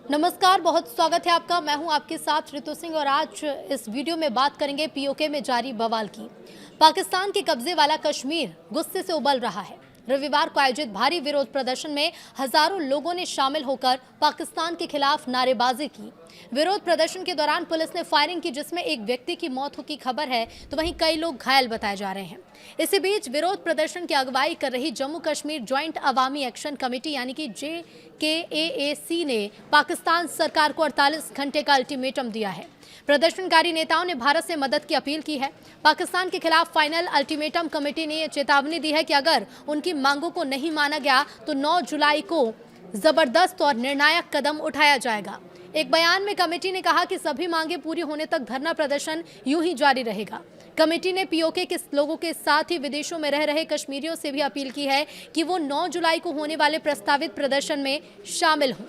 नमस्कार, बहुत स्वागत है आपका। मैं हूं आपके साथ ऋतु सिंह और आज इस वीडियो में बात करेंगे पीओके में जारी बवाल की। पाकिस्तान के कब्जे वाला कश्मीर गुस्से से उबल रहा है। रविवार को आयोजित भारी विरोध प्रदर्शन में हजारों लोगों ने शामिल होकर पाकिस्तान के खिलाफ नारेबाजी की। विरोध प्रदर्शन के दौरान पुलिस ने फायरिंग की, जिसमें एक व्यक्ति की मौत की खबर है, तो वहीं कई लोग घायल बताए जा रहे हैं। इसी बीच विरोध प्रदर्शन की अगुवाई कर रही जम्मू कश्मीर ज्वाइंट अवामी एक्शन कमेटी यानी कि JKAAC ने पाकिस्तान सरकार को 48 घंटे का अल्टीमेटम दिया है। प्रदर्शनकारी नेताओं ने भारत से मदद की अपील की है। पाकिस्तान के खिलाफ फाइनल अल्टीमेटम कमेटी ने यह चेतावनी दी है कि अगर उनकी मांगों को नहीं माना गया तो 9 जुलाई को जबरदस्त और निर्णायक कदम उठाया जाएगा। एक बयान में कमेटी ने कहा कि सभी मांगे पूरी होने तक धरना प्रदर्शन यूं ही जारी रहेगा। कमेटी ने पीओके के लोगों के साथ ही विदेशों में रह रहे कश्मीरियों से भी अपील की है कि वो 9 जुलाई को होने वाले प्रस्तावित प्रदर्शन में शामिल हों।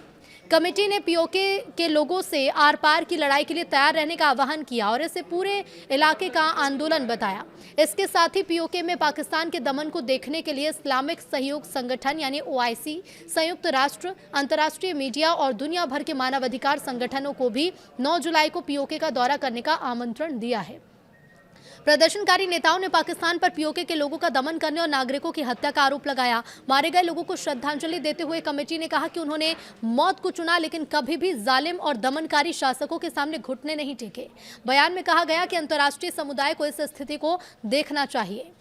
कमेटी ने पीओके के लोगों से आर पार की लड़ाई के लिए तैयार रहने का आह्वान किया और इसे पूरे इलाके का आंदोलन बताया। इसके साथ ही पीओके में पाकिस्तान के दमन को देखने के लिए इस्लामिक सहयोग संगठन यानी OIC, संयुक्त राष्ट्र, अंतर्राष्ट्रीय मीडिया और दुनिया भर के मानवाधिकार संगठनों को भी 9 जुलाई को पीओके का दौरा करने का आमंत्रण दिया है। प्रदर्शनकारी नेताओं ने पाकिस्तान पर पीओके के लोगों का दमन करने और नागरिकों की हत्या का आरोप लगाया। मारे गए लोगों को श्रद्धांजलि देते हुए कमेटी ने कहा कि उन्होंने मौत को चुना, लेकिन कभी भी जालिम और दमनकारी शासकों के सामने घुटने नहीं टेके। बयान में कहा गया कि अंतर्राष्ट्रीय समुदाय को इस स्थिति को देखना चाहिए।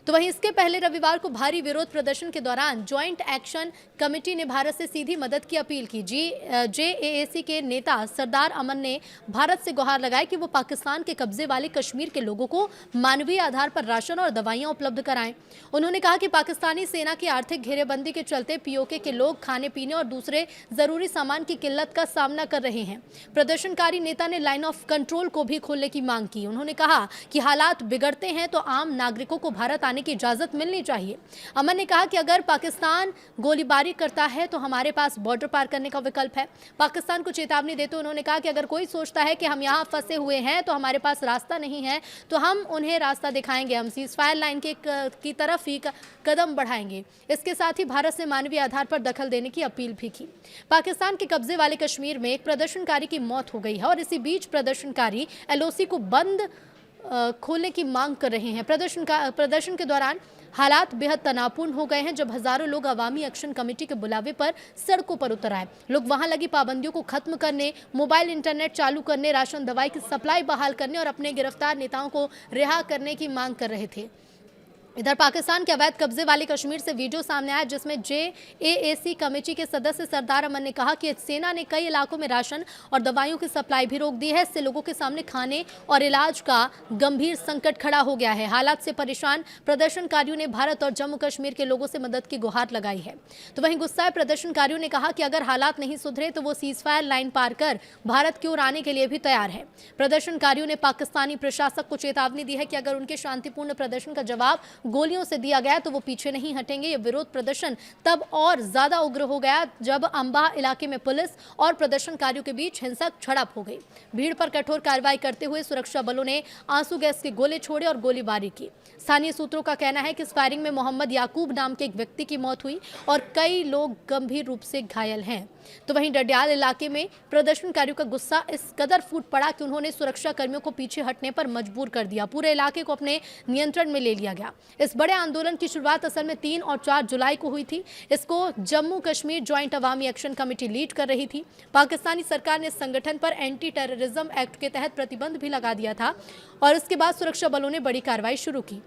तो वहीं इसके पहले रविवार को भारी विरोध प्रदर्शन के दौरान ज्वाइंट एक्शन कमेटी ने भारत से सीधी मदद की अपील की। JAAC के नेता सरदार अमन ने भारत से गुहार लगाई कि वो पाकिस्तान के कब्जे वाले कश्मीर के लोगों को मानवीय आधार पर राशन और दवाइयां उपलब्ध कराएं। उन्होंने कहा कि पाकिस्तानी सेना की आर्थिक घेरेबंदी के चलते पीओके के लोग खाने पीने और दूसरे जरूरी सामान की किल्लत का सामना कर रहे हैं। प्रदर्शनकारी नेता ने लाइन ऑफ कंट्रोल को भी खोलने की मांग की। उन्होंने कहा कि हालात बिगड़ते हैं तो आम नागरिकों को भारत आने की इजाजत मिलनी चाहिए। अमन ने कहा कि अगर पाकिस्तान गोलीबारी करता है तो हमारे पास बॉर्डर पार करने का विकल्प है। पाकिस्तान को चेतावनी देते उन्होंने कहा कि अगर कोई सोचता है कि हम यहाँ फंसे हुए हैं तो हमारे पास रास्ता नहीं है, तो हम उन्हें रास्ता दिखाएंगे। हम सीजफायर लाइन की तरफ ही कदम बढ़ाएंगे। इसके साथ ही भारत से मानवीय आधार पर दखल देने की अपील भी की। पाकिस्तान के कब्जे वाले कश्मीर में एक प्रदर्शनकारी की मौत हो गई है और इसी बीच प्रदर्शनकारी LOC को बंद खोलने की मांग कर रहे हैं। प्रदर्शन के दौरान हालात बेहद तनावपूर्ण हो गए हैं जब हजारों लोग अवामी एक्शन कमेटी के बुलावे पर सड़कों पर उतर आए। लोग वहां लगी पाबंदियों को खत्म करने, मोबाइल इंटरनेट चालू करने, राशन दवाई की सप्लाई बहाल करने और अपने गिरफ्तार नेताओं को रिहा करने की मांग कर रहे थे। इधर पाकिस्तान के अवैध कब्जे वाले कश्मीर से वीडियो सामने आया जिसमें JAAC कमेटी के सदस्य सरदार अमन ने कहा कि सेना ने कई इलाकों में राशन और दवाइयों की सप्लाई भी रोक दी है। इससे लोगों के सामने खाने और इलाज का गंभीर संकट खड़ा हो गया है। हालात से परेशान प्रदर्शनकारियों ने भारत और जम्मू कश्मीर के लोगों से मदद की गुहार लगाई है। तो वहीं गुस्साए प्रदर्शनकारियों ने कहा कि अगर हालात नहीं सुधरे तो वो सीजफायर लाइन पार कर भारत की ओर आने के लिए भी तैयार है। प्रदर्शनकारियों ने पाकिस्तानी प्रशासक को चेतावनी दी है कि अगर उनके शांतिपूर्ण प्रदर्शन का जवाब गोलियों से दिया गया तो वो पीछे नहीं हटेंगे। ये विरोध प्रदर्शन तब और ज्यादा उग्र हो गया जब अंबाह इलाके में पुलिस और प्रदर्शनकारियों के बीच हिंसक झड़प हो गई। भीड़ पर कठोर कार्रवाई करते हुए सुरक्षा बलों ने आंसू गैस के गोले छोड़े और गोलीबारी की। स्थानीय सूत्रों का कहना है कि इस फायरिंग में मोहम्मद याकूब नाम के एक व्यक्ति की मौत हुई और कई लोग गंभीर रूप से घायल हैं। तो वहीं डडियाल इलाके में प्रदर्शनकारियों का गुस्सा इस कदर फूट पड़ा कि उन्होंने सुरक्षा कर्मियों को पीछे हटने पर मजबूर कर दिया। पूरे इलाके को अपने नियंत्रण में ले लिया गया। इस बड़े आंदोलन की शुरुआत असल में 3 और 4 जुलाई को हुई थी। इसको जम्मू कश्मीर ज्वाइंट अवामी एक्शन कमेटी लीड कर रही थी। पाकिस्तानी सरकार ने संगठन पर एंटी टेररिज्म एक्ट के तहत प्रतिबंध भी लगा दिया था और इसके बाद सुरक्षा बलों ने बड़ी कार्रवाई शुरू की।